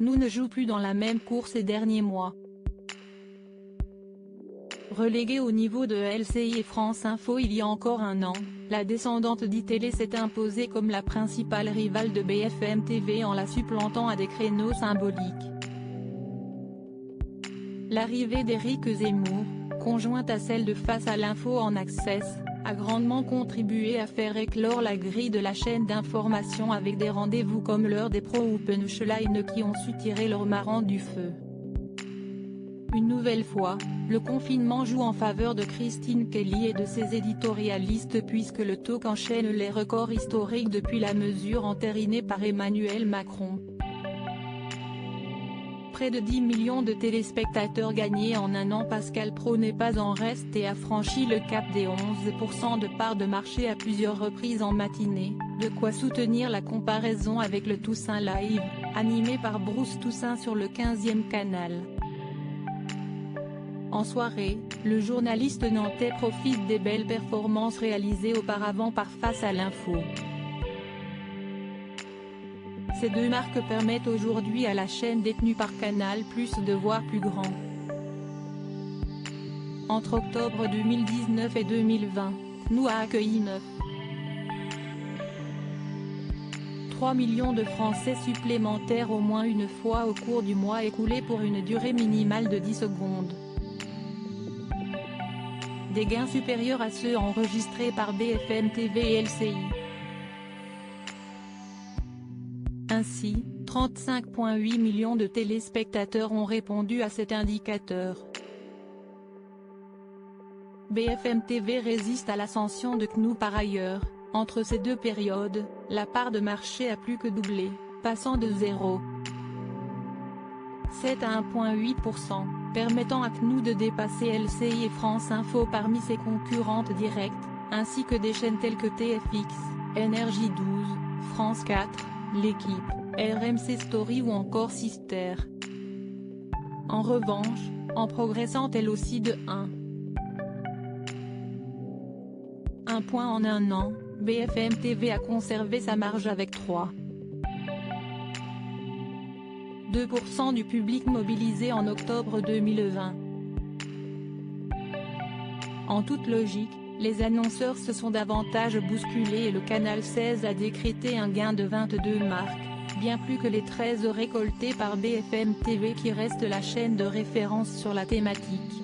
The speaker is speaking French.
CNOO ne joue plus dans la même course ces derniers mois. Reléguée au niveau de LCI et France Info il y a encore un an, la descendante d'ITélé s'est imposée comme la principale rivale de BFM TV en la supplantant à des créneaux symboliques. L'arrivée d'Éric Zemmour, conjointe à celle de Face à l'info en Access, a grandement contribué à faire éclore la grille de la chaîne d'information avec des rendez-vous comme l'heure des pros ou Punchline qui ont su tirer leur marrant du feu. Une nouvelle fois, le confinement joue en faveur de Christine Kelly et de ses éditorialistes puisque le talk enchaîne les records historiques depuis la mesure entérinée par Emmanuel Macron. Près de 10 millions de téléspectateurs gagnés en un an. Pascal Praud n'est pas en reste et a franchi le cap des 11% de part de marché à plusieurs reprises en matinée, de quoi soutenir la comparaison avec le Toussaint Live, animé par Bruce Toussaint sur le 15e canal. En soirée, le journaliste nantais profite des belles performances réalisées auparavant par Face à l'info. Ces deux marques permettent aujourd'hui à la chaîne détenue par Canal+ de voir plus grand. Entre octobre 2019 et 2020, CNOO a accueilli 9,3 millions de Français supplémentaires au moins une fois au cours du mois écoulé pour une durée minimale de 10 secondes. Des gains supérieurs à ceux enregistrés par BFM TV et LCI. Ainsi, 35,8 millions de téléspectateurs ont répondu à cet indicateur. BFM TV résiste à l'ascension de CNOO par ailleurs. Entre ces deux périodes, la part de marché a plus que doublé, passant de 0,7 à 1,8%, permettant à CNOO de dépasser LCI et France Info parmi ses concurrentes directes, ainsi que des chaînes telles que TFX, Énergie 12, France 4, L'équipe, RMC Story ou encore Sister. En revanche, en progressant elle aussi de 1 point en un an, BFM TV a conservé sa marge avec 3,2% du public mobilisé en octobre 2020. En toute logique, les annonceurs se sont davantage bousculés et le canal 16 a décrété un gain de 22 marques, bien plus que les 13 récoltés par BFM TV qui reste la chaîne de référence sur la thématique.